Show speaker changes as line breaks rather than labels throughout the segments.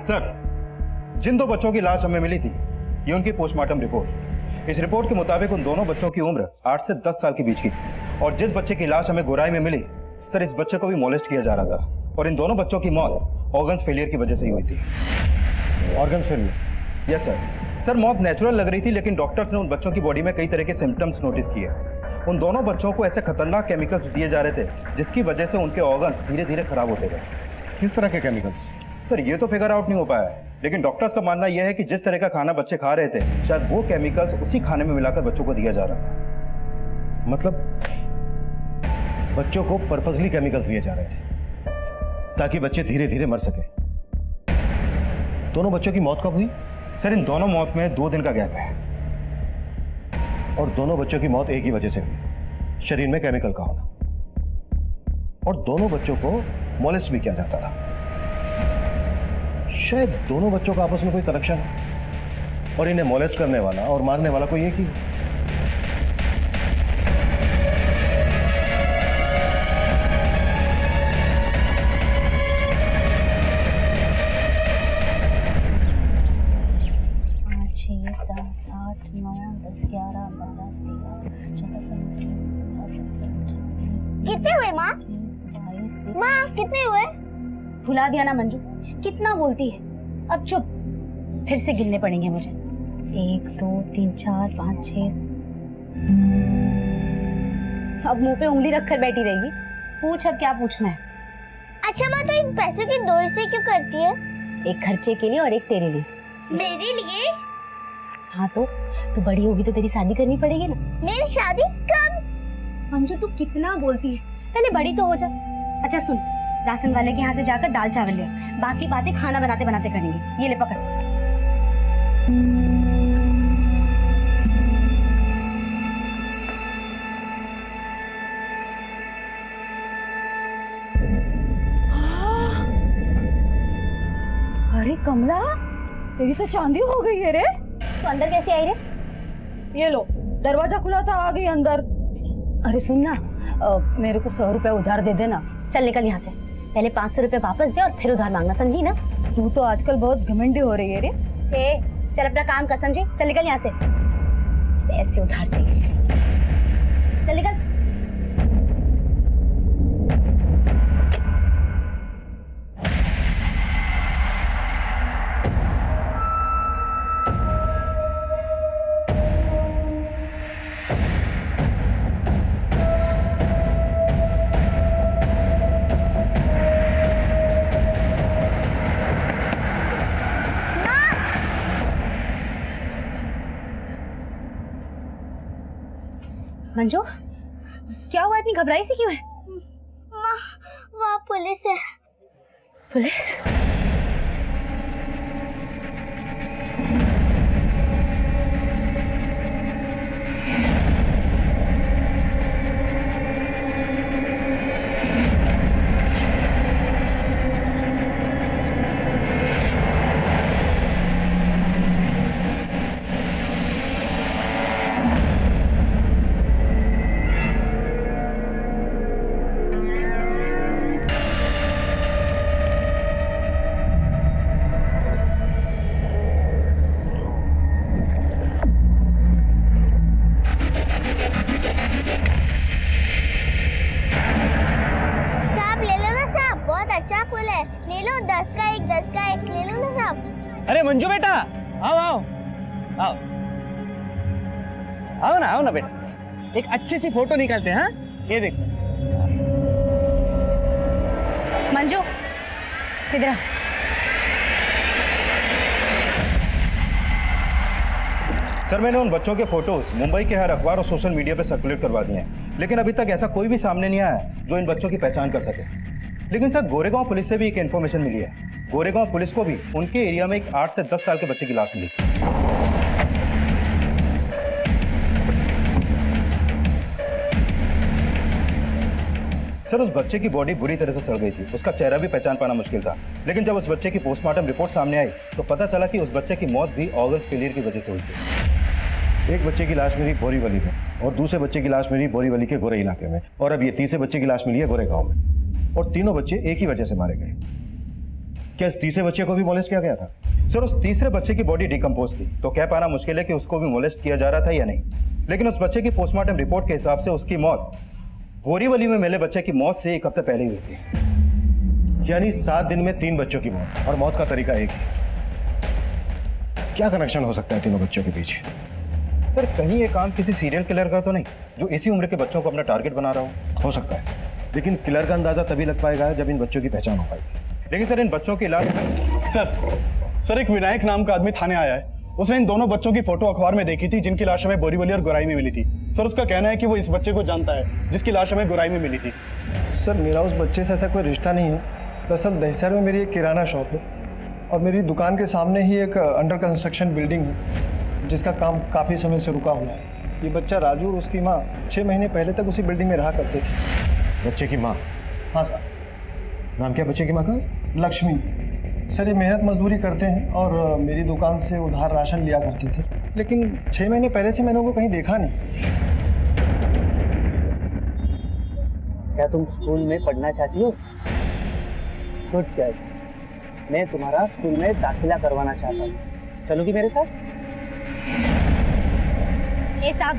Sir, जिन दो बच्चों की लाश हमें मिली थी, ये उनकी पोस्टमार्टम रिपोर्ट। इस रिपोर्ट के मुताबिक उन दोनों बच्चों की उम्र 8 से 10 साल के बीच की थी और जिस बच्चे की लाश हमें गोराई में मिली, सर, इस बच्चे को भी मोलेस्ट किया जा रहा था और इन दोनों बच्चों की मौत ऑर्गन्स फेलियर की वजह से ही हुई थी।
Organ failure?
Yes sir. Sir, मौत नेचुरल लग रही थी, लेकिन डॉक्टर्स ने उन बच्चों की बॉडी में कई तरह के सिम्टम्स नोटिस किए। उन दोनों बच्चों को ऐसे खतरनाक केमिकल्स दिए जा रहे थे जिसकी वजह से उनके ऑर्गन्स धीरे धीरे खराब होते गए।
किस तरह के केमिकल्स?
सर, ये तो फिगर आउट नहीं हो पाया है, लेकिन डॉक्टर्स का मानना यह है कि जिस तरह का खाना बच्चे खा रहे थे, शायद वो केमिकल्स उसी खाने में मिलाकर बच्चों को दिया जा रहा था।
मतलब बच्चों को पर्पसली केमिकल्स दिए जा रहे थे ताकि बच्चे धीरे धीरे मर सके। दोनों बच्चों की मौत कब हुई?
सर, इन दोनों मौत में 2 दिन का गैप है
और दोनों बच्चों की मौत एक ही वजह से हुई, शरीर में केमिकल का होना। और दोनों बच्चों को मोलेस्ट भी किया जाता था। शायद दोनों बच्चों का आपस में कोई कनेक्शन है और इन्हें मोलेस्ट करने वाला और मारने वाला कोई एक ही है।
कितने हुए माँ? माँ कितने हुए?
भुला दिया ना मंजू, कितना बोलती है। अब चुप, फिर से गिनने पड़ेंगे मुझे। 1 2 3 4 5 6। अब मुंह पे उंगली रखकर बैठी रहेगी। पूछ अब क्या पूछना है।
अच्छा माँ, तो इन पैसों की 2 हिस्से क्यों करती है?
एक खर्चे के लिए और एक तेरे लिए।
मेरे लिए?
हाँ तो तू बड़ी होगी तो तेरी शादी करनी पड़ेगी ना।
मेरी शादी कब?
मंजू तू कितना बोलती है, पहले बड़ी तो हो जा। अच्छा सुन, राशन वाले के यहाँ से जाकर दाल चावल ले, बाकी बातें खाना बनाते बनाते करेंगे। ये ले पकड़।
अरे कमला, तेरी तो चांदी हो गई है रे।
तो अंदर कैसे आई रे?
ये लो, दरवाजा खुला था, आ गई अंदर।
अरे सुन ना, मेरे को 100 रुपए उधार दे देना। चल निकल यहाँ से, पहले 500 रुपए वापस दे और फिर उधार मांगना, समझी ना?
तू तो आजकल बहुत घमंडी हो रही है रे।
ए, चल अपना काम कर, समझी? चल निकल यहाँ से, पैसे उधार चाहिए। चल निकल। मंजू, क्या हुआ? इतनी घबराई सी क्यों है?
माँ, वहाँ पुलिस है।
पुलिस?
अच्छा फूल है, ले लो। 10 का एक, 10 का एक, ले लो ना साहब।
अरे मंजू बेटा, आओ आओ आओ आओ ना बेटा, एक अच्छी सी फोटो निकालते हैं। हाँ, ये देख
मंजू, इधर आ।
सर, मैंने उन बच्चों के फोटोज मुंबई के हर अखबार और सोशल मीडिया पे सर्कुलेट करवा दिए हैं, लेकिन अभी तक ऐसा कोई भी सामने नहीं आया जो इन बच्चों की पहचान कर सके। लेकिन सर, गोरेगांव पुलिस से भी एक इन्फॉर्मेशन मिली है। गोरेगांव पुलिस को भी उनके एरिया में एक 8 से 10 साल के बच्चे की लाश मिली। सर, उस बच्चे की बॉडी बुरी तरह से सड़ गई थी, उसका चेहरा भी पहचान पाना मुश्किल था। लेकिन जब उस बच्चे की पोस्टमार्टम रिपोर्ट सामने आई तो पता चला कि उस बच्चे की मौत भी ऑर्गन्स फेलियर की वजह से हुई थी।
एक बच्चे की लाश मिली बोरीवली में और दूसरे बच्चे की लाश मिली बोरीवली के गोरे इलाके में, और अब ये तीसरे बच्चे की लाश मिली है गोरेगांव में, और तीनों बच्चे एक ही वजह से मारे गए। क्या इस तीसरे बच्चे को भी मोलेस्ट किया गया था?
सर उस तीसरे बच्चे की बॉडी डिकम्पोज थी, तो कह पाना मुश्किल है कि उसको भी मोलेस्ट किया जा रहा था या नहीं। लेकिन उस बच्चे की पोस्टमार्टम रिपोर्ट के हिसाब से उसकी मौत बोरीवली में मिले बच्चे की मौत से 1 हफ्ते पहले हुई थी।
यानी 7 दिन में 3 बच्चों की मौत, और मौत का तरीका एक ही। क्या कनेक्शन हो सकता है तीनों बच्चों के पीछे?
सर कहीं ये काम किसी सीरियल किलर का तो नहीं जो इसी उम्र के बच्चों को अपना टारगेट बना रहा
हो सकता है, लेकिन किलर का अंदाजा तभी लग पाएगा जब इन बच्चों की पहचान हो पाएगी।
लेकिन सर इन बच्चों की इलाज
सर एक विनायक नाम का आदमी थाने आया है। उसने इन दोनों बच्चों की फोटो अखबार में देखी थी जिनकी लाश हमें बोरीवली और गोराई में मिली थी। सर उसका कहना है कि वो इस बच्चे को जानता है जिसकी लाश हमें गोराई में मिली थी।
सर मेरा उस बच्चे से ऐसा कोई रिश्ता नहीं है। दरअसल दहिसर में मेरी एक किराना शॉप है और मेरी दुकान के सामने ही एक अंडर कंस्ट्रक्शन बिल्डिंग है जिसका काम काफ़ी समय से रुका हुआ है। ये बच्चा राजू और उसकी माँ 6 महीने पहले तक उसी बिल्डिंग में रहा करते थे।
बच्चे की माँ?
हाँ सर।
नाम क्या बच्चे की माँ का?
लक्ष्मी। सर ये मेहनत मजदूरी करते हैं और मेरी दुकान से उधार राशन लिया करते थे, लेकिन 6 महीने पहले से मैंने उनको कहीं देखा नहीं।
क्या तुम स्कूल में पढ़ना चाहती हो? गुड गर्ल, मैं तुम्हारा स्कूल में दाखिला करवाना चाहता हूँ, चलोगी मेरे साथ?
ए साहब,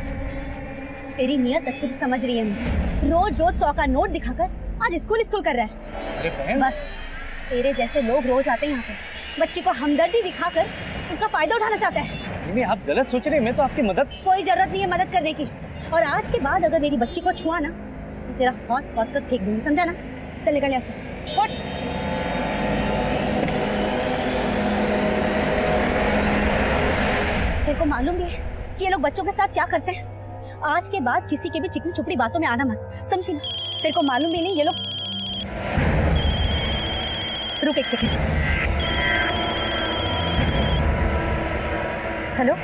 तेरी नियत अच्छे से समझ रही है मैं। रोज रोज 100 का नोट दिखाकर आज स्कूल कर रहा है।
अरे बहन,
बस तेरे जैसे लोग रोज आते हैं यहाँ पे, बच्चे को हमदर्दी दिखाकर उसका फायदा उठाना चाहता है।
नहीं, आप गलत सोच रहे हैं, मैं तो आपकी मदद।
कोई जरूरत नहीं है मदद करने की, और आज के बाद अगर मेरी बच्ची को छुआ ना तो तेरा हाथ काट कर फेंक दूंगी, समझा ना? चल निकल यहाँ से, उठ। तेरे को मालूम भी है कि ये लोग बच्चों के साथ क्या करते हैं? आज के बाद किसी के भी चिकनी चुपड़ी बातों में आना मत, समझी ना? तेरे को मालूम भी नहीं ये लोग। रुक एक सेकंड। हेलो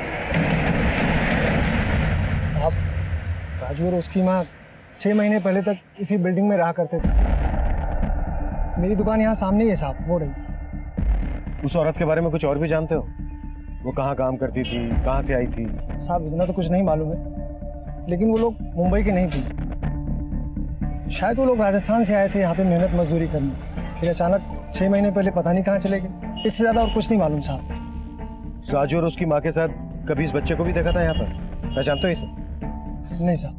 साहब, राजू और उसकी माँ 6 महीने पहले तक इसी बिल्डिंग में रहा करते थे। मेरी दुकान यहाँ सामने ही है साहब, वो रही साहब।
उस औरत के बारे में कुछ और भी जानते हो? वो कहाँ काम करती थी, कहाँ से आई थी?
साहब इतना तो कुछ नहीं मालूम है, लेकिन वो लोग मुंबई के नहीं थे। शायद वो लोग राजस्थान से आए थे यहाँ पे मेहनत मजदूरी करने, फिर अचानक 6 महीने पहले पता नहीं कहाँ चले गए। इससे ज़्यादा और कुछ नहीं मालूम साहब।
राजू और उसकी माँ के साथ कभी इस बच्चे को भी देखा था यहाँ पर? पहचानते हो इसे?
नहीं साहब,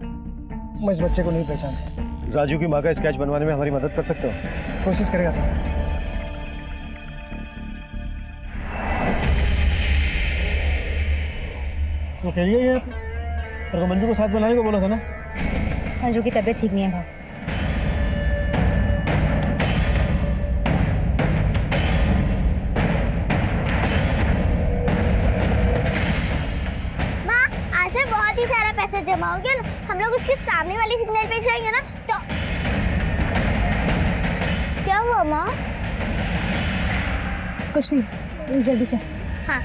मैं इस बच्चे को नहीं पहचानता।
राजू की माँ का स्केच बनवाने में हमारी मदद कर सकते हो?
कोशिश करेगा साहब।
वो कह रही है तेरे को मंजू को साथ बनाने को बोला था ना?
मंजू की तबीयत ठीक नहीं है भाव।
माँ आज से बहुत ही सारा पैसा जमा हो गया ना, हम लोग उसके सामने वाली सिग्नल पे जाएंगे ना तो। क्या हुआ माँ?
कुछ नहीं, जल्दी चल।
हाँ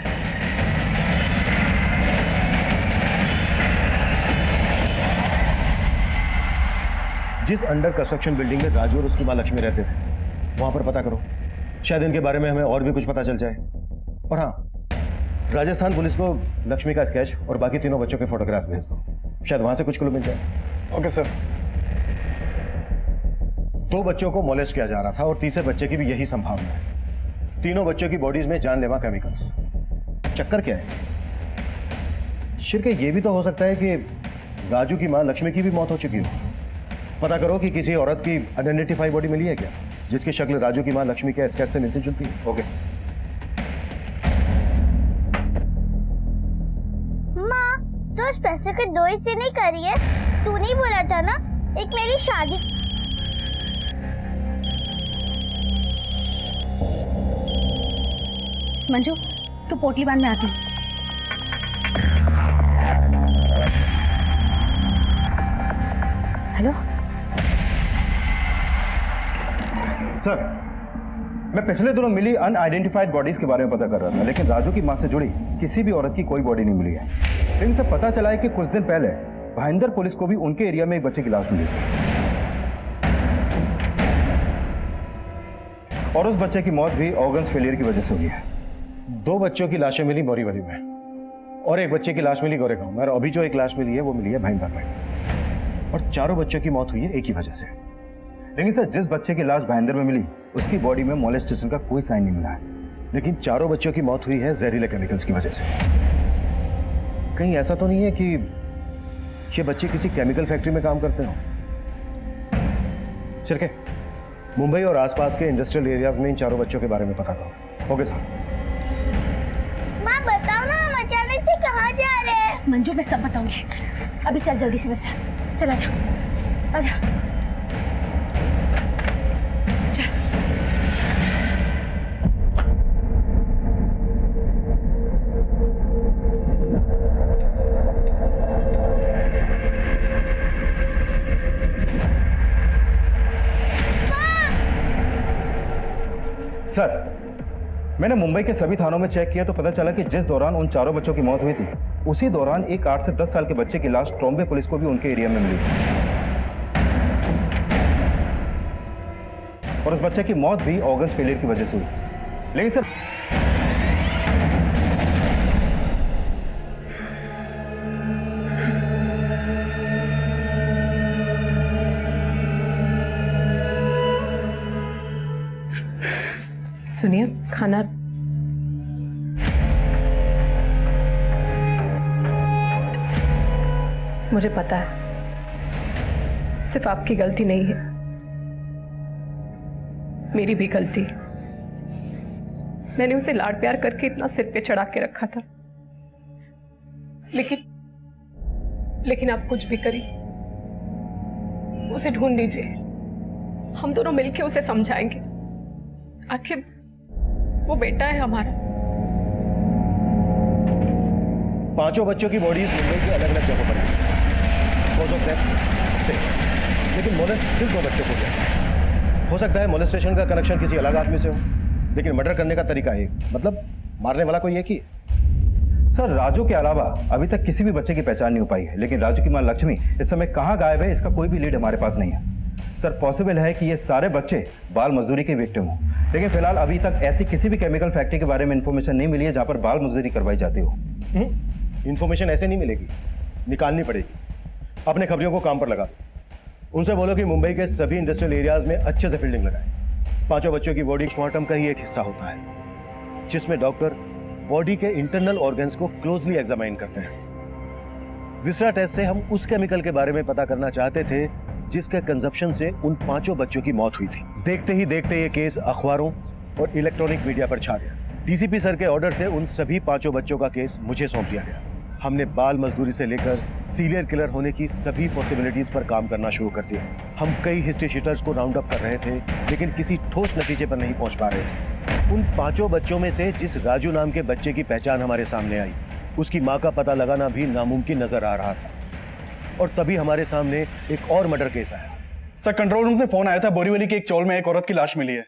जिस अंडर कंस्ट्रक्शन बिल्डिंग में राजू और उसकी माँ लक्ष्मी रहते थे वहां पर पता करो, शायद इनके बारे में हमें और भी कुछ पता चल जाए। और हाँ, राजस्थान पुलिस को लक्ष्मी का स्केच और बाकी तीनों बच्चों के फोटोग्राफ भेज दो, शायद वहां से कुछ क्लू मिल जाए।
Okay sir.
2 बच्चों को मोलेस्ट किया जा रहा था और तीसरे बच्चे की भी यही संभावना है। तीनों बच्चों की बॉडीज में जानलेवा केमिकल्स। चक्कर क्या है? शिरके ये भी तो हो सकता है कि राजू की माँ लक्ष्मी की भी मौत हो चुकी हो। पता करो कि किसी औरत की आइडेंटिफाई बॉडी मिली है क्या जिसकी शक्ल राजू की माँ लक्ष्मी के स्केच से मिलती जुलती है।
Okay sir.
माँ तो उस पैसे के 2 हिस्से नहीं करी है, तू नहीं बोला था ना एक मेरी शादी।
मंजू तू पोटली बांध में आती। हेलो
सर, मैं पिछले दिनों मिली अनआइडेंटिफाइड बॉडीज के बारे में पता कर रहा था, लेकिन राजू की मां से जुड़ी किसी भी औरत की कोई बॉडी नहीं मिली है। लेकिन सर पता चला है कि कुछ दिन पहले भाईंदर पुलिस को भी उनके एरिया में एक बच्चे की लाश मिली थी और उस बच्चे की मौत भी ऑर्गन्स फेलियर की वजह से हुई है।
2 बच्चों की लाशें मिली बोरीवली में और एक बच्चे की लाश मिली गोरेगांव में, और अभी जो एक लाश मिली है वो मिली है भाईंदर में, और चारों बच्चों की मौत हुई है एक ही वजह से।
लेकिन सर जिस बच्चे की लाश भाईंदर में मिली उसकी बॉडी में मोलेस्टेशन का कोई साइन नहीं मिला है।
लेकिन चारों बच्चों की मौत हुई है जहरीले केमिकल्स की वजह से। कहीं ऐसा तो नहीं है कि ये बच्चे किसी केमिकल फैक्ट्री में काम करते हो? शिर्के, मुंबई और आसपास के इंडस्ट्रियल एरियाज में इन चारों बच्चों के बारे में पता करो। Okay sir.
माँ बताओ ना, हम अचानक से कहाँ जा रहे हैं?
मंजू मैं सब बताऊंगी। अभी चल जल्दी से मेरे साथ, चल आजा आजा। चल।
सर, मैंने मुंबई के सभी थानों में चेक किया तो पता चला कि जिस दौरान उन चारों बच्चों की मौत हुई थी, उसी दौरान एक 8 से 10 साल के बच्चे की लाश ट्रॉम्बे पुलिस को भी उनके एरिया में मिली थी। और उस बच्चे की मौत भी ऑर्गन फेलियर की वजह से हुई। लेकिन सर,
सुनिए, खाना मुझे पता है सिर्फ आपकी गलती नहीं है, मेरी भी गलती। मैंने उसे लाड प्यार करके इतना सिर पे चढ़ा के रखा था, लेकिन आप कुछ भी करिए, उसे ढूंढ लीजिए। हम दोनों मिलके उसे समझाएंगे। आखिर वो बेटा है हमारा।
पांचों बच्चों की बॉडीज मुंबई के अलग अलग जगहों पर हैं। Cause of death, same। लेकिन मोलेस्ट सिर्फ 2 बच्चों को गया। हो सकता है मोलेस्टेशन का कनेक्शन किसी अलग आदमी से हो, लेकिन मर्डर करने का तरीका एक, मतलब मारने वाला कोई एक ही है।
सर, राजू के अलावा अभी तक किसी भी बच्चे की पहचान नहीं हो पाई है। लेकिन राजू की मां लक्ष्मी इस समय कहां गायब है, इसका कोई भी लीड हमारे पास नहीं है। सर, पॉसिबल है कि ये सारे बच्चे बाल मजदूरी के विक्टिम हो, लेकिन फिलहाल अभी तक ऐसी किसी भी केमिकल फैक्ट्री के बारे में इंफॉर्मेशन नहीं मिली है जहां पर बाल मजदूरी करवाई जाती हो।
इंफॉर्मेशन ऐसे नहीं मिलेगी, निकालनी पड़ेगी। अपने खबरियों को काम पर लगा दो। उनसे बोलो कि मुंबई के सभी इंडस्ट्रियल एरियाज में अच्छे से फील्डिंग लगाएं। पांचों बच्चों की बॉडी पोस्टमार्टम का ही एक हिस्सा होता है, जिसमें डॉक्टर बॉडी के इंटरनल ऑर्गन्स को क्लोजली एग्जामाइन करते हैं। विसरा टेस्ट से हम उस केमिकल के बारे में पता करना चाहते थे जिसके कंजप्शन से उन पांचों बच्चों की मौत हुई थी। देखते ही देखते ये केस अखबारों और इलेक्ट्रॉनिक मीडिया पर छा गया। डीसीपी सर के ऑर्डर से उन सभी पांचों बच्चों का केस मुझे सौंप दिया गया। हमने बाल मजदूरी से लेकर सीरियल किलर होने की सभी पॉसिबिलिटीज पर काम करना शुरू कर दिया। हम कई हिस्ट्री शीटर्स को राउंड अप कर रहे थे, लेकिन किसी ठोस नतीजे पर नहीं पहुंच पा रहे थे। उन पांचों बच्चों में से जिस राजू नाम के बच्चे की पहचान हमारे सामने आई, उसकी मां का पता लगाना भी नामुमकिन नजर आ रहा था। और तभी हमारे सामने एक और मर्डर केस आया।
सर, कंट्रोल रूम से फोन आया था, बोरीवली के एक चौल में एक औरत की लाश मिली है।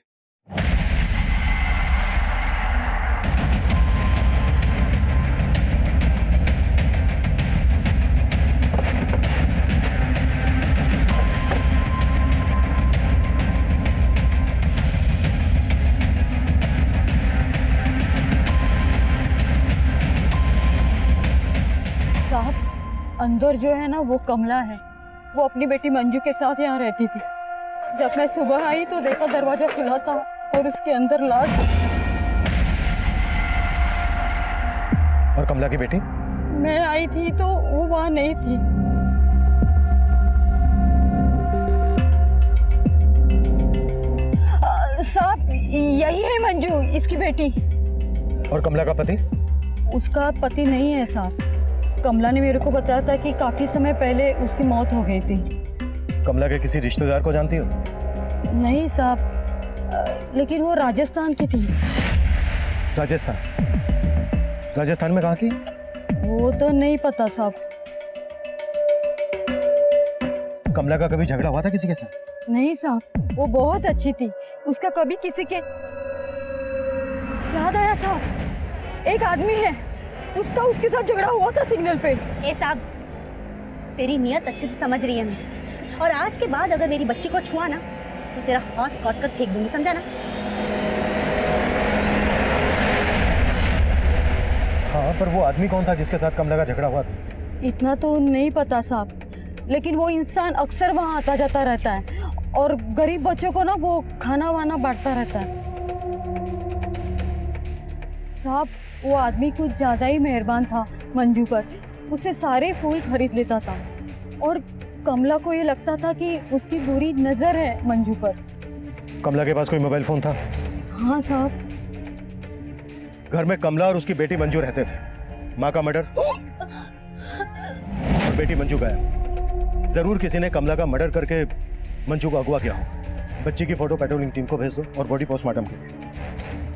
साहब, अंदर जो है ना वो कमला है। वो अपनी बेटी मंजू के साथ यहाँ रहती थी। जब मैं सुबह आई तो देखा दरवाजा खुला था और उसके अंदर लाश।
और कमला की बेटी?
मैं आई थी तो वो वहाँ नहीं थी। साहब, यही है मंजू, इसकी बेटी।
और कमला का पति?
उसका पति नहीं है साहब। कमला ने मेरे को बताया था कि काफी समय पहले उसकी मौत हो गई थी।
कमला के किसी रिश्तेदार को जानती हो?
नहीं साहब, लेकिन वो राजस्थान की थी।
राजस्थान? राजस्थान में कहाँ की?
वो तो नहीं पता साहब।
कमला का कभी झगड़ा हुआ था किसी के साथ?
नहीं साहब, वो बहुत अच्छी थी। उसका कभी किसी के। याद आया साहब, एक आदमी है, उसका उसके साथ झगड़ा हुआ था सिग्नल पे।
ए साहब, तेरी नियत अच्छे से समझ रही है मैं, और आज के बाद अगर मेरी बच्ची को छुआ ना तो तेरा हाथ काट कर फेंक दूंगी, समझा ना?
हाँ, पर वो आदमी कौन था जिसके साथ कमला का झगड़ा हुआ था?
इतना तो नहीं पता साहब, लेकिन वो इंसान अक्सर वहाँ आता जाता रहता है और गरीब बच्चों को ना वो खाना वाना बांटता रहता है। साहब वो आदमी कुछ ज्यादा ही मेहरबान था मंजू पर, उसे सारे फूल खरीद लेता था और कमला को ये लगता था कि उसकी बुरी नजर है मंजू पर।
कमला के पास कोई मोबाइल फोन था?
हाँ साहब।
घर में कमला और उसकी बेटी मंजू रहते थे। माँ का मर्डर और बेटी मंजू गायब। जरूर किसी ने कमला का मर्डर करके मंजू को अगवा किया हो। बच्ची की फोटो पेट्रोलिंग टीम को भेज दो और बॉडी पोस्टमार्टम के लिए।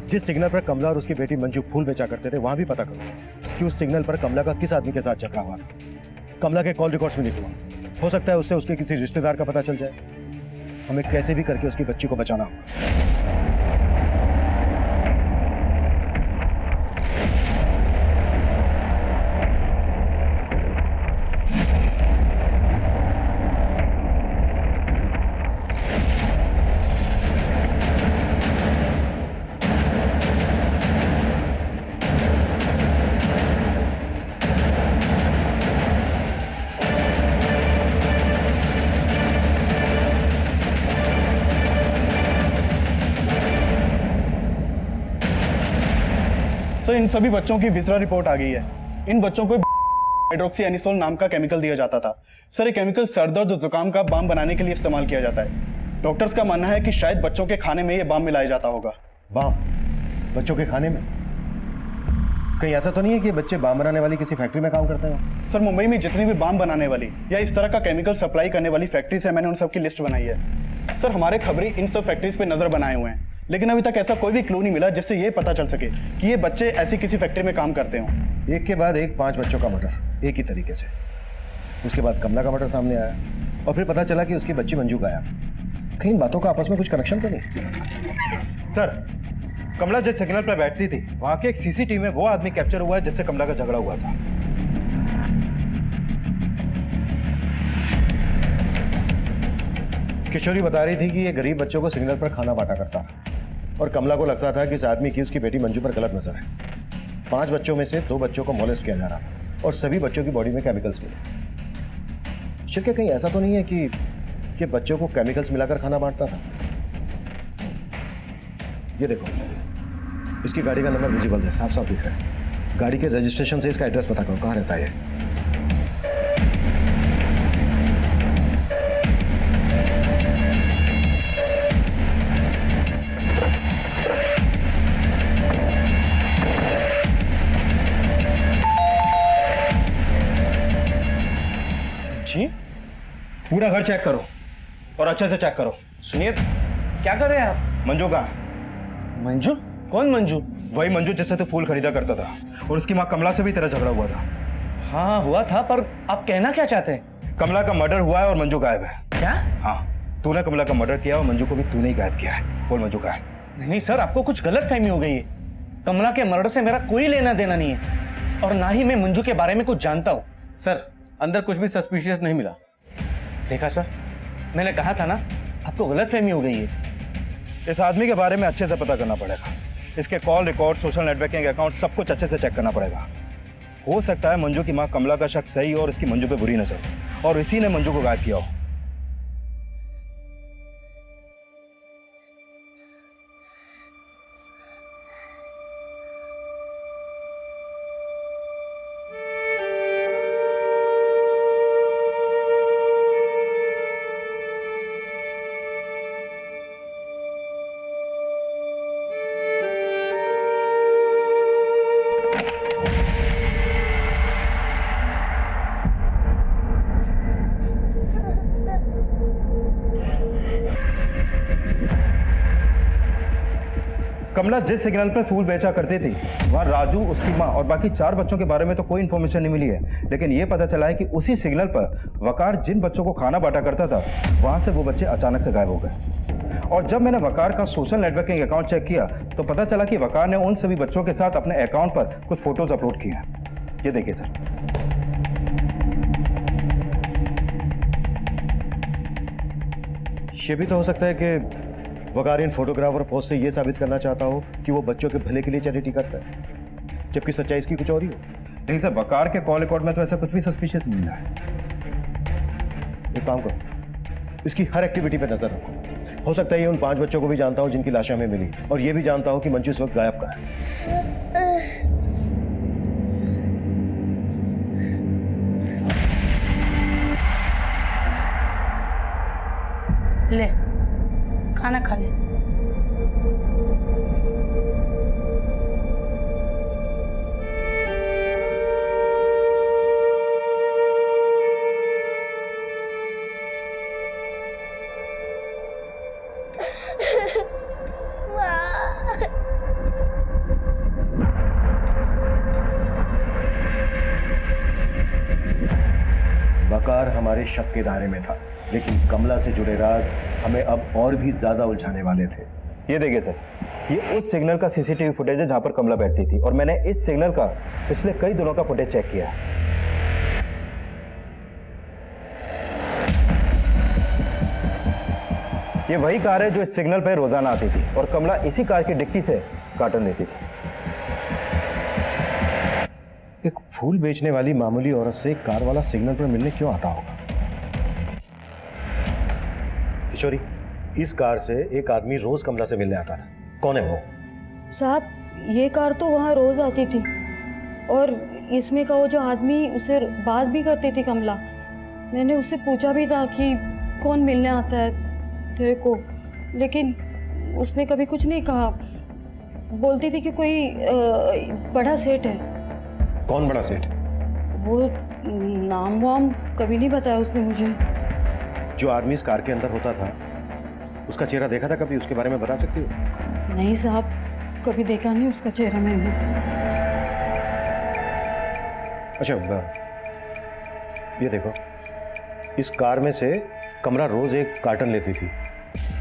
जिस सिग्नल पर कमला और उसकी बेटी मंजू फूल बेचा करते थे वहां भी पता करो कि उस सिग्नल पर कमला का किस आदमी के साथ झगड़ा हुआ था। कमला के कॉल रिकॉर्ड्स में लिखवा, हो सकता है उससे उसके किसी रिश्तेदार का पता चल जाए। हमें कैसे भी करके उसकी बच्ची को बचाना होगा।
सर इन सभी बच्चों की विजरा रिपोर्ट आ गई है। इन बच्चों को हाइड्रोक्सीएनिसोल नाम का केमिकल दिया जाता था। सर ये केमिकल सरदर्द और जुकाम का बाम बनाने के लिए इस्तेमाल किया जाता है। डॉक्टर्स का मानना है कि शायद बच्चों के खाने में ये बाम मिलाया जाता होगा।
बाम? बच्चों के खाने में? कहीं ऐसा तो नहीं है कि बच्चे बाम बनाने वाली किसी फैक्ट्री में काम करते हैं?
सर मुंबई में जितनी भी बाम बनाने वाली या इस तरह का केमिकल सप्लाई करने वाली फैक्ट्रीज है, मैंने उन सब की लिस्ट बनाई है। सर हमारे खबरी इन सब फैक्ट्रीज पे नजर बनाए हुए हैं, लेकिन अभी तक ऐसा कोई भी क्लू नहीं मिला जिससे ये पता चल सके कि ये बच्चे ऐसी किसी फैक्ट्री में काम करते हों।
एक के बाद एक 5 बच्चों का मर्डर एक ही तरीके से। उसके बाद कमला का मर्डर सामने आया और फिर पता चला कि उसकी बच्ची मंजू गायब। कहीं इन बातों का आपस में कुछ कनेक्शन तो नहीं?
सर कमला जिस सिग्नल पर बैठती थी वहां के एक सीसीटीवी में वो आदमी कैप्चर हुआ है जिससे कमला का झगड़ा हुआ था।
किशोरी बता रही थी कि ये गरीब बच्चों को सिग्नल पर खाना बांटा करता था और कमला को लगता था कि इस आदमी की उसकी बेटी मंजू पर गलत नजर है। 5 बच्चों में से 2 बच्चों को मोलेस्ट किया जा रहा था और सभी बच्चों की बॉडी में केमिकल्स मिले। शिरके कहीं ऐसा तो नहीं है कि बच्चों को केमिकल्स मिलाकर खाना बांटता था? ये देखो, इसकी गाड़ी का नंबर विजिबल है, साफ साफ दिख रहा है। गाड़ी के रजिस्ट्रेशन से इसका एड्रेस पता करो, कहाँ रहता है ये।
जी
पूरा घर चेक करो और अच्छे से चेक करो।
सुनिए, क्या कर रहे हैं आप?
मंजू कहाँ?
मंजू? कौन मंजू?
वही मंजू जिससे तू फूल खरीदा करता था और उसकी माँ कमला से भी तेरा झगड़ा हुआ था।
हाँ हुआ था, पर आप कहना क्या चाहते हैं?
कमला का मर्डर हुआ है और मंजू गायब है।
क्या?
हाँ, तूने कमला का मर्डर किया और मंजू को भी तूने ही गायब किया है। बोल मंजू कहाँ है?
नहीं सर, आपको कुछ गलत फहमी हो गई है। कमला के मर्डर से मेरा कोई लेना देना नहीं है और ना ही मैं मंजू के बारे में कुछ जानता हूँ।
सर अंदर कुछ भी सस्पिशियस नहीं मिला।
देखा सर, मैंने कहा था ना, आपको गलत फहमी हो गई है।
इस आदमी के बारे में अच्छे से पता करना पड़ेगा। इसके call record, social networking account, सब कुछ अच्छे से चेक करना पड़ेगा। हो सकता है मंजू की माँ कमला का शक सही और इसकी मंजू पे बुरी नजर हो और इसी ने मंजू को गायब किया हो। कमला जिस सिग्नल पर फूल बेचा करती थी वहाँ राजू, उसकी माँ और बाकी 4 बच्चों के बारे में तो कोई इन्फॉर्मेशन नहीं मिली है, लेकिन ये पता चला है कि उसी सिग्नल पर वकार जिन बच्चों को खाना बांटा करता था वहाँ से वो बच्चे अचानक से गायब हो गए। और जब मैंने वकार का सोशल नेटवर्किंग अकाउंट चेक किया तो पता चला कि वकार ने उन सभी बच्चों के साथ अपने अकाउंट पर कुछ फोटोज अपलोड किए हैं। ये देखिए सर।
ये भी तो हो सकता है कि वकार इन फोटोग्राफ और पोस्ट से ये साबित करना चाहता हो कि वो बच्चों के भले के लिए चैरिटी करता है, जबकि सच्चाई इसकी कुछ और ही हो।
नहीं सर, वकार के कॉल रिकॉर्ड में तो ऐसा कुछ भी सस्पिशियस नहीं मिला है।
एक काम करो, इसकी हर एक्टिविटी पे नजर रखो। हो सकता है ये उन 5 बच्चों को भी जानता हो जिनकी लाशें हमें मिली, और ये भी जानता हो कि मंजू इस वक्त गायब कहाँ है।
ले खाना खा ले।
वकार हमारे शक के दायरे में था, लेकिन कमला से जुड़े राज हमें अब और भी ज्यादा उलझाने वाले थे।
ये देखिए सर, ये उस सिग्नल का सीसीटीवी फुटेज है जहां पर कमला बैठती थी, और मैंने इस सिग्नल का पिछले कई दिनों का फुटेज चेक किया है। ये वही कार है जो इस सिग्नल पर रोजाना आती थी, और कमला इसी कार की डिक्की से कार्टन लेती थी।
एक फूल बेचने वाली मामूली औरत से कार वाला सिग्नल पर मिलने क्यों आता होगा? किशोरी, इस कार से एक आदमी रोज कमला से मिलने आता था। कौन है वो?
साहब, ये कार तो वहाँ रोज आती थी, और इसमें का वो जो आदमी उससे बात भी करती थी कमला। मैंने उससे पूछा भी था कि कौन मिलने आता है तेरे को, लेकिन उसने कभी कुछ नहीं कहा। बोलती थी कि कोई बड़ा सेठ है।
कौन बड़ा सेठ?
वो नाम वाम कभी नहीं बताया उसने मुझे।
जो आदमी इस कार के अंदर होता था, उसका चेहरा देखा था कभी? उसके बारे में बता सकती हो?
नहीं साहब, कभी देखा नहीं उसका चेहरा मैंने।
अच्छा, ये देखो, इस कार में से कमला रोज एक कार्टन लेती थी।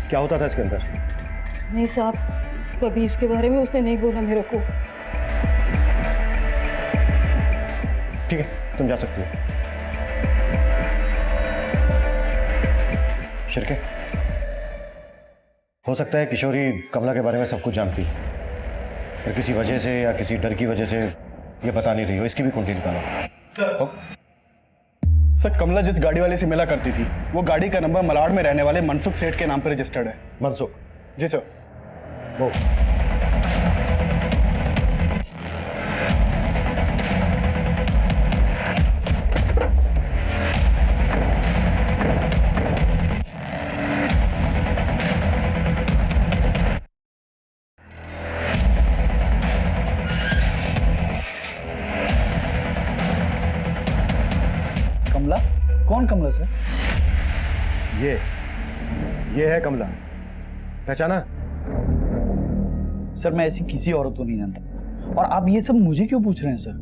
क्या होता था इसके अंदर?
नहीं साहब, कभी इसके बारे में उसने नहीं बोला मेरे को।
ठीक है, तुम जा सकती हो। शिरके, हो सकता है किशोरी कमला के बारे में सब कुछ जानती है, पर किसी वजह से या किसी डर की वजह से ये बता नहीं रही हो। इसकी भी कुंडली निकालो।
सर, कमला जिस गाड़ी वाले से मिला करती थी, वो गाड़ी का नंबर मलाड में रहने वाले मनसुख सेठ के नाम पर रजिस्टर्ड है।
मनसुख?
जी सर।
वो
कमला? कौन कमला सर?
ये है कमला। पहचाना?
सर, मैं ऐसी किसी औरत को नहीं जानता, और आप ये सब मुझे क्यों पूछ रहे हैं सर?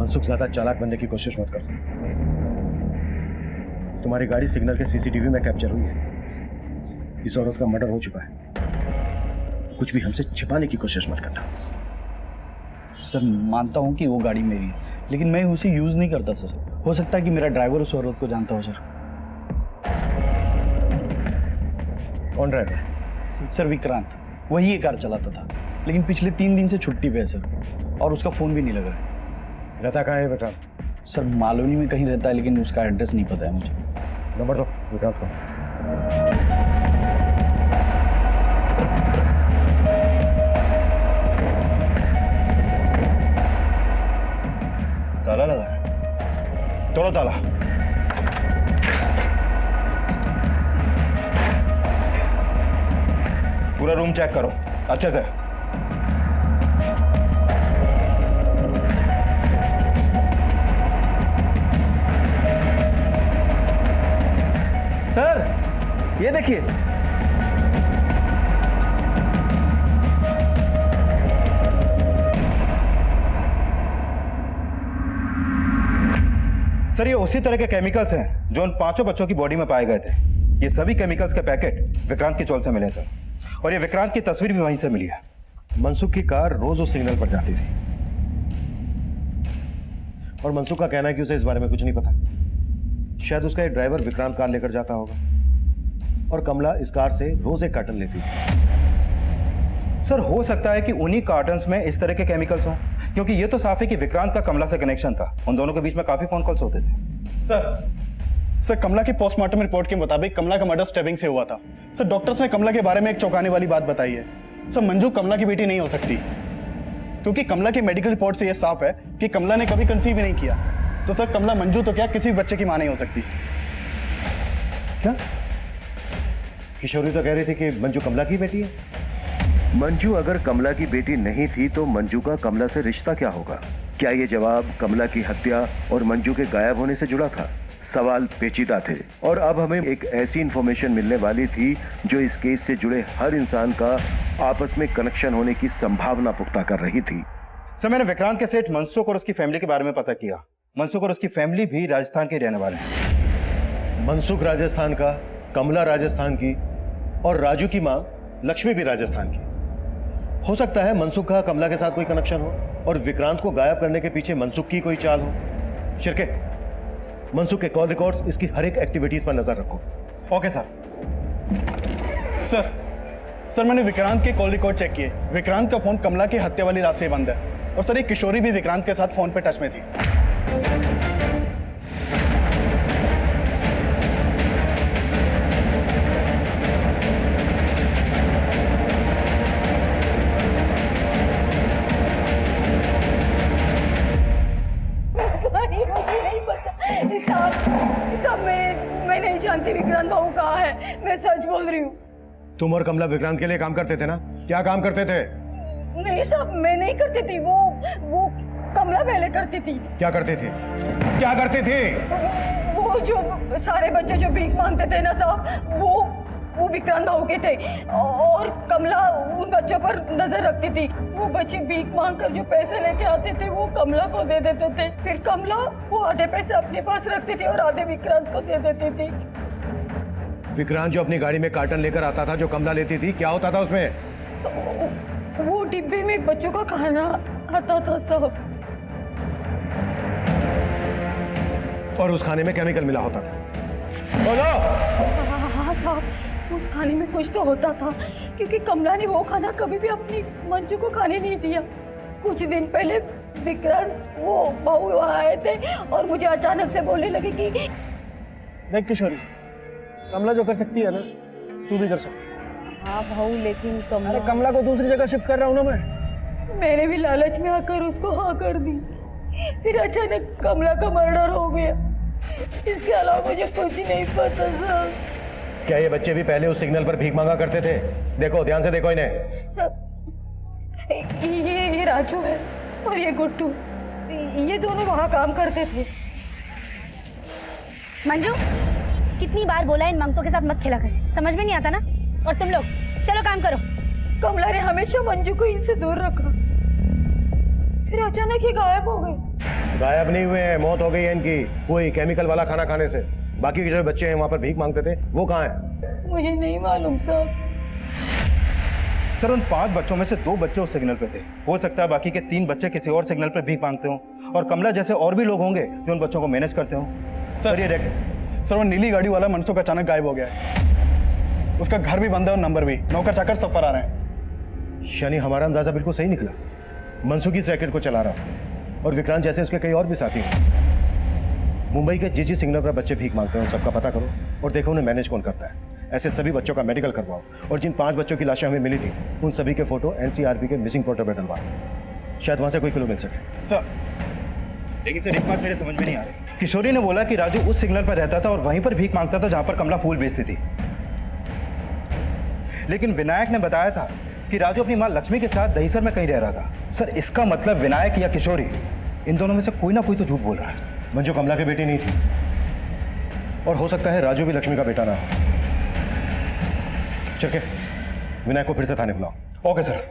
मनसुख, ज्यादा चालाक बनने की कोशिश मत कर। तुम्हारी गाड़ी सिग्नल के सीसीटीवी में कैप्चर हुई है। इस औरत का मर्डर हो चुका है। कुछ भी हमसे छिपाने की कोशिश मत करना।
सर, मानता हूँ कि वो गाड़ी मेरी है, लेकिन मैं उसे यूज नहीं करता सर। हो सकता है कि मेरा ड्राइवर उस औरत को जानता हो सर।
कौन ड्राइवर?
सर, विक्रांत। वही ये कार चलाता था, लेकिन पिछले 3 दिन से छुट्टी पे है सर, और उसका फोन भी नहीं लग रहा है।
रहता कहाँ है विक्रांत?
सर, मालूनी में कहीं रहता है, लेकिन उसका एड्रेस नहीं पता है मुझे।
नंबर दो विक्रांत को।
ताला लगा है, तोड़ो ताला। पूरा रूम चेक करो अच्छे से।
सर, ये देखिए।
सर, ये उसी तरह के केमिकल्स हैं जो उन 5 बच्चों की बॉडी में पाए गए थे। ये सभी केमिकल्स के पैकेट विक्रांत की चोल से मिले सर, और ये विक्रांत की तस्वीर भी वहीं से मिली है।
मनसुख की कार रोज उस सिग्नल पर जाती थी, और मनसुख का कहना है कि उसे इस बारे में कुछ नहीं पता। शायद उसका एक ड्राइवर विक्रांत कार लेकर जाता होगा, और कमला इस कार से रोज एक कार्टन लेती थी।
सर, हो सकता है कि उन्हीं कार्टन्स में इस तरह के केमिकल्स हों, क्योंकि ये तो साफ है कि विक्रांत का कमला से कनेक्शन था। उन दोनों के बीच में काफी फोन कॉल्स होते थे।
सर, सर कमला की पोस्टमार्टम रिपोर्ट के मुताबिक कमला का मर्डर स्टैबिंग से हुआ था। सर डॉक्टर्स ने कमला के बारे में एक चौंकाने वाली बात बताई है। सर मंजू कमला की बेटी नहीं हो सकती, क्योंकि कमला की मेडिकल रिपोर्ट से यह साफ है कि कमला ने कभी कंसीव ही नहीं किया। तो सर कमला मंजू तो क्या किसी भी बच्चे की मां नहीं हो सकती।
क्या किशोरी तो कह रही थी कि मंजू कमला की बेटी है। मंजू अगर कमला की बेटी नहीं थी तो मंजू का कमला से रिश्ता क्या होगा? क्या ये जवाब कमला की हत्या और मंजू के गायब होने से जुड़ा था? सवाल पेचीदा थे और अब हमें एक ऐसी इंफॉर्मेशन मिलने वाली थी जो इस केस से जुड़े हर इंसान का आपस में कनेक्शन होने की संभावना पुख्ता कर रही थी।
सर मैंने विक्रांत के सेठ मनसुख और उसकी फैमिली के बारे में पता किया। मनसुख और उसकी फैमिली भी राजस्थान के रहने वाले हैं।
मनसुख राजस्थान का, कमला राजस्थान की और राजू की मां लक्ष्मी भी राजस्थान की। हो सकता है मनसुख का कमला के साथ कोई कनेक्शन हो और विक्रांत को गायब करने के पीछे मनसुख की कोई चाल हो। शिरके, मनसुख के कॉल रिकॉर्ड्स, इसकी हर एक एक्टिविटीज पर नजर रखो।
Okay sir.
सर मैंने विक्रांत के कॉल रिकॉर्ड चेक किए। विक्रांत का फोन कमला की हत्या वाली रात से बंद है और सर एक किशोरी भी विक्रांत के साथ फोन पे टच में थी।
मैं नहीं जानती विक्रांत बाबू कहाँ है। मैं सच बोल रही हूँ।
तुम और कमला विक्रांत के लिए काम करते थे ना? क्या काम करते थे?
नहीं साहब, मैं नहीं करती थी। वो कमला पहले करती थी।
क्या करती थी? क्या करती थी?
वो जो सारे बच्चे जो भीख मांगते थे ना साहब, वो विक्रांत बाबू के थे और कमला उन बच्चों पर नजर रखती थी। वो बच्चे भीख मांग कर जो पैसे लेके आते थे वो कमला को दे देते थे। फिर कमला वो आधे पैसे अपने पास रखती थी और आधे विक्रांत को दे देती थी।
विक्रांत जो अपनी गाड़ी में कार्टन लेकर आता था जो कमला लेती थी, क्या होता था उसमें?
वो डिब्बे में बच्चों का खाना आता था साहब।
और उस खाने में केमिकल मिला होता था। बोलो।
हाँ साहब, उस खाने में कुछ तो होता था क्योंकि कमला ने वो खाना कभी भी अपनी मंजू को खाने नहीं दिया। कुछ दिन पहले विक्रांत वो बहू वहाँ आए थे और मुझे अचानक से बोलने लगे कि
देख किशोरी, कमला जो कर सकती है ना तू भी कर सकती है।
हाँ भाऊ, लेकिन
अरे कमला को दूसरी जगह शिफ्ट कर रहा हूँ ना मैं।
मैंने भी लालच में आकर उसको हाँ कर दी। फिर अचानक कमला का मर्डर हो गया। इसके अलावा मुझे कुछ नहीं पता साहब।
क्या ये बच्चे भी पहले उस सिग्नल पर भीख मांगा करते थे? देखो, ध्यान से देखो इन्हें।
ये राजू है और ये गुड्डू, ये दोनों वहाँ काम करते थे।
मंजू, कितनी बार बोला इन मंगतों के साथ मत खेला कर, समझ में नहीं आता ना। और तुम लोग चलो काम करो।
कमला ने हमेशा मंजू को इनसे दूर रखा, फिर अचानक ये गायब हो गए।
गायब नहीं हुए हैं, मौत हो गई है इनकी कोई केमिकल वाला खाना खाने से। बाकी के जो बच्चे हैं वहां पर भीख मांगते थे, वो कहाँ हैं?
मुझे नहीं मालूम साहब।
सर उन 5 बच्चों में से 2 बच्चे उस सिग्नल पे थे। हो सकता है बाकी के 3 बच्चे किसी और सिग्नल पर भीख मांगते हो और कमला जैसे और भी लोग होंगे जो उन बच्चों को मैनेज करते हो।
सर ये देख, सर वो नीली गाड़ी वाला मनसुख अचानक गायब हो गया है। उसका घर भी बंद है और नंबर भी। नौकर चाकर सब फरार हैं।
शनि, हमारा अंदाजा बिल्कुल सही निकला। मनसुख इस रैकेट को चला रहा था और विक्रांत जैसे उसके कई और भी साथी हैं। मुंबई के जिस सिग्नल पर बच्चे भीख मांगते हैं उन सबका पता करो और देखो उन्हें मैनेज कौन करता है। ऐसे सभी बच्चों का मेडिकल करवाओ और जिन 5 बच्चों की लाशें हमें मिली थी उन सभी के फोटो एनसीआरबी के मिसिंग पोर्टल पर डलवाओ। शायद वहां से कोई क्लू मिल सके।
सर
लेकिन सर एक बात मेरे समझ में नहीं आ रही। किशोरी ने बोला कि राजू उस सिग्नल पर रहता था और वहीं पर भीख मांगता था जहां पर कमला फूल बेचती थी। लेकिन विनायक ने बताया था कि राजू अपनी मां लक्ष्मी के साथ दहीसर में कहीं रह रहा था। सर इसका मतलब विनायक या किशोरी, इन दोनों में से कोई ना कोई तो झूठ बोल रहा है।
मंजू कमला की बेटी नहीं थी और हो सकता है राजू भी लक्ष्मी का बेटा ना हो। चल के विनायक को फिर से थाने बुलाओ।
Okay sir.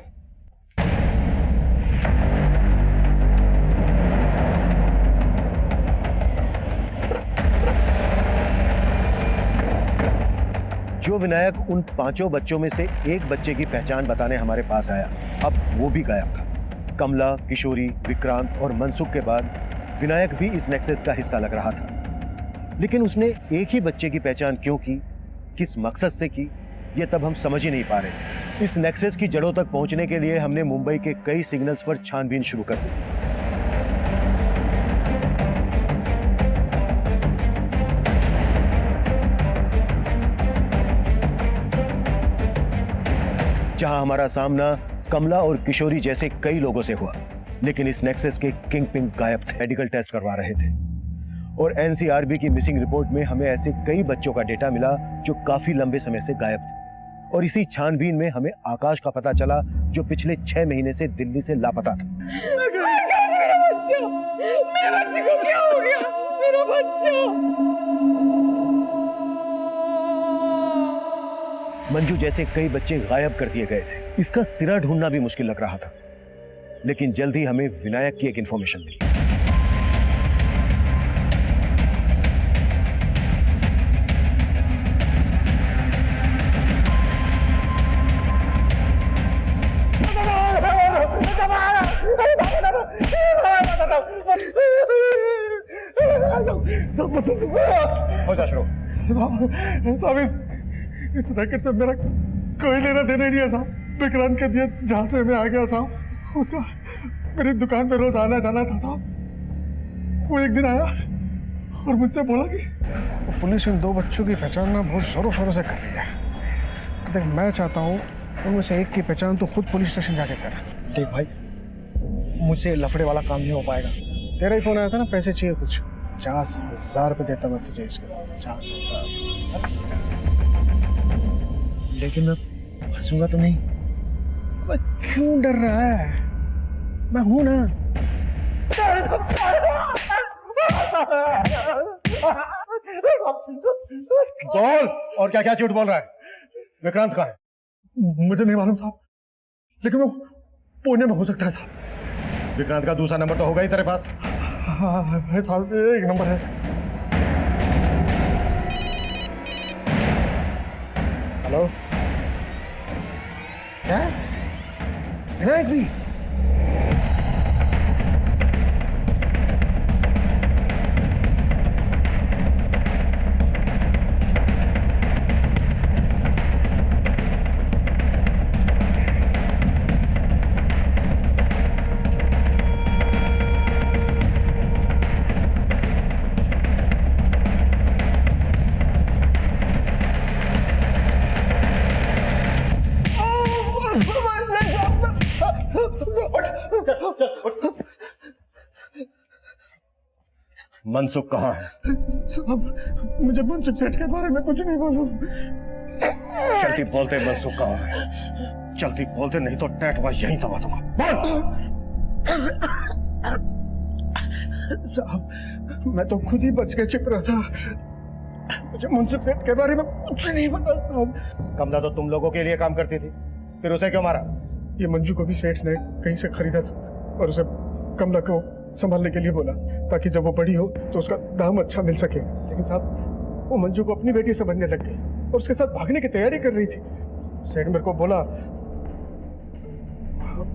जो विनायक उन 5 बच्चों में से एक बच्चे की पहचान बताने हमारे पास आया, अब वो भी गायब था। कमला, किशोरी, विक्रांत और मनसुख के बाद विनायक भी इस नेक्सस का हिस्सा लग रहा था। लेकिन उसने एक ही बच्चे की पहचान क्यों की, किस मकसद से की, ये तब हम समझ ही नहीं पा रहे थे। इस नेक्सस की जड़ों तक पहुंचने के लिए हमने मुंबई के कई सिग्नल्स पर छानबीन शुरू कर दी। जहां हमारा सामना कमला और किशोरी जैसे कई लोगों से हुआ, लेकिन इस नेक्सस के किंग पिन गायब थे। मेडिकल टेस्ट करवा रहे थे और एनसीआरबी की मिसिंग रिपोर्ट में हमें ऐसे कई बच्चों का डेटा मिला जो काफी लंबे समय से गायब थे। और इसी छानबीन में हमें आकाश का पता चला जो पिछले 6 महीने से दिल्ली से लापता था।
मेरे बच्चे को क्या हो गया? मेरा बच्चा।
मंजू जैसे कई बच्चे गायब कर दिए गए थे। इसका सिरा ढूंढना भी मुश्किल लग रहा था, लेकिन जल्द ही हमें विनायक की एक इंफॉर्मेशन मिली। हो जा शुरू।
साहब इस रैकेट से मेरा कोई लेना देना नहीं है साहब। विक्रांत के दिए जहां से मैं आ गया साहब, उसका मेरी दुकान पे रोज आना जाना था साहब। वो एक दिन आया और मुझसे बोला कि पुलिस इन 2 बच्चों की पहचान ना बहुत जोरों शोरों से कर रही है। देख मैं चाहता हूँ उनमें से एक की पहचान तो खुद पुलिस स्टेशन जाके कर। देख भाई मुझसे लफड़े वाला काम नहीं हो पाएगा। तेरा ही फोन आया था ना, पैसे चाहिए कुछ 50,000 रुपये देता मैं तुझे इसके 50,000। लेकिन मैं फंसूंगा तो नहीं? मैं क्यों डर रहा है? मैं हूं ना।
बोल, और क्या क्या झूठ बोल रहा है? विक्रांत कहाँ है?
मुझे नहीं मालूम साहब, लेकिन वो पुणे में हो सकता है साहब।
विक्रांत का दूसरा नंबर तो होगा ही तेरे पास?
हाँ है साहब, एक नंबर है। हेलो, क्या विनायक भी?
मनसुख कहाँ है?
साहब मुझे मनसुख सेठ के बारे में कुछ नहीं मालूम।
जल्दी बोलते मनसुख कहाँ है? जल्दी बोलते, नहीं तो टैटवा यहीं दबा दूंगा। बोल।
साहब मैं तो खुद ही बच के छिप रहा था। मुझे मनसुख सेठ के बारे में कुछ नहीं पता साहब।
कमला तो तुम लोगों के लिए काम करती थी, फिर उसे क्यों मारा?
ये मंजू को भी सेठ ने कहीं से खरीदा था और उसे कमला को संभालने के लिए बोला ताकि जब वो बड़ी हो तो उसका दाम अच्छा मिल सके। लेकिन साहब वो मंजू को अपनी बेटी समझने लग गई और उसके साथ भागने की तैयारी कर रही थी। सेठ मेरे को बोला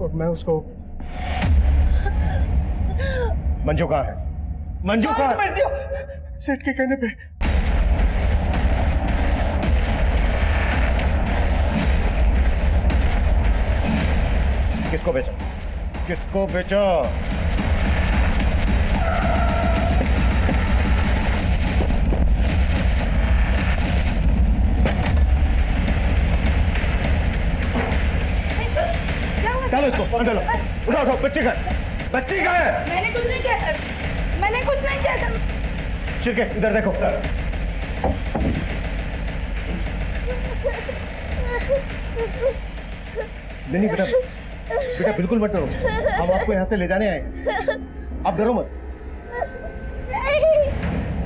और मैं उसको।
मंजू कहाँ है? मंजू कहाँ है?
सेठ के कहने पे।
किसको बेचा? किसको बेचा? चलो इसको अंदर लो। उठाओ उठाओ। बच्ची का है? बच्ची का है?
मैंने कुछ नहीं किया सर, मैंने कुछ नहीं किया सर।
चिरके इधर देखो। नहीं बेटा, बेटा बिल्कुल मत डरो, हम आपको यहाँ से ले जाने आए। आप डरो मत।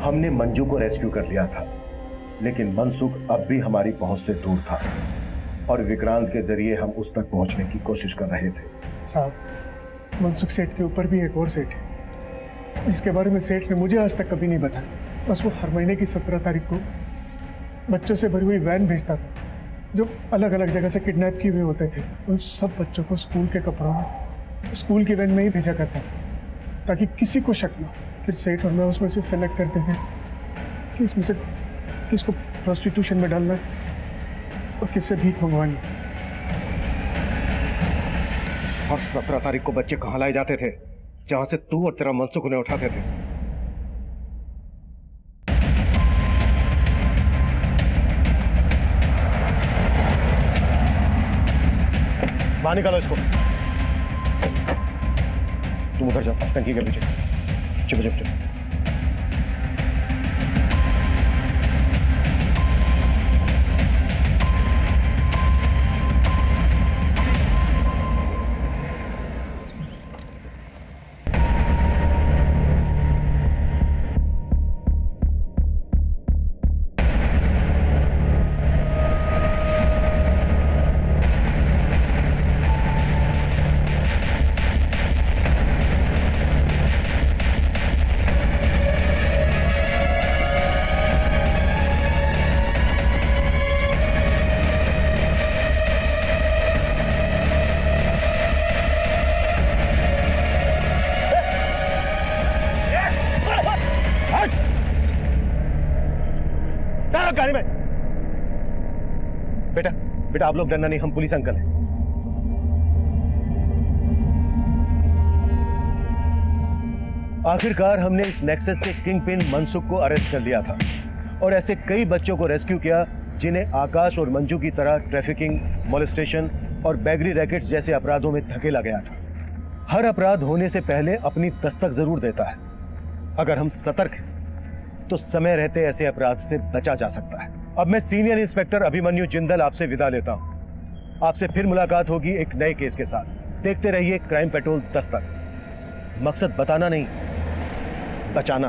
हमने मंजू को रेस्क्यू कर लिया था, लेकिन मनसुख अब भी हमारी पहुंच से दूर था और विक्रांत के जरिए हम उस तक पहुंचने की कोशिश कर रहे थे।
साहब मनसुख सेठ के ऊपर भी एक और सेठ है जिसके बारे में सेठ ने मुझे आज तक कभी नहीं बताया। बस वो हर महीने की 17 तारीख को बच्चों से भरी हुई वैन भेजता था जो अलग अलग जगह से किडनैप किए हुए होते थे। उन सब बच्चों को स्कूल के कपड़ों में स्कूल की वैन में ही भेजा करता था ताकि किसी को शक न हो। फिर सेठ और मैं उसमें से सेलेक्ट करते थे कि इसमें से किसको प्रोस्टिट्यूशन में डालना है और किससे भीख मंगवानी।
और 17 तारीख को बच्चे कहाँ लाए जाते थे? जहां से तू और तेरा मनसुख उन्हें उठाते थे। बाहर निकालो इसको। तुम उधर जाओ टंकी के पीछे। चुप चुप चुप। गाड़ी में। बेटा बेटा आप लोग डरना नहीं, हम पुलिस अंकल हैं। आखिरकार हमने इस नेक्सस के किंग पिन मनसुख को अरेस्ट कर लिया था और ऐसे कई बच्चों को रेस्क्यू किया जिन्हें आकाश और मंजू की तरह ट्रैफिकिंग, मोलेस्टेशन और बैगरी रैकेट्स जैसे अपराधों में धकेला गया था। हर अपराध होने से पहले अपनी दस्तक जरूर देता है। अगर हम सतर्क हैं तो समय रहते ऐसे अपराध से बचा जा सकता है। अब मैं सीनियर इंस्पेक्टर अभिमन्यु जिंदल आपसे विदा लेता हूं। आपसे फिर मुलाकात होगी एक नए केस के साथ। देखते रहिए क्राइम पेट्रोल दस्तक। मकसद बताना नहीं, बचाना है।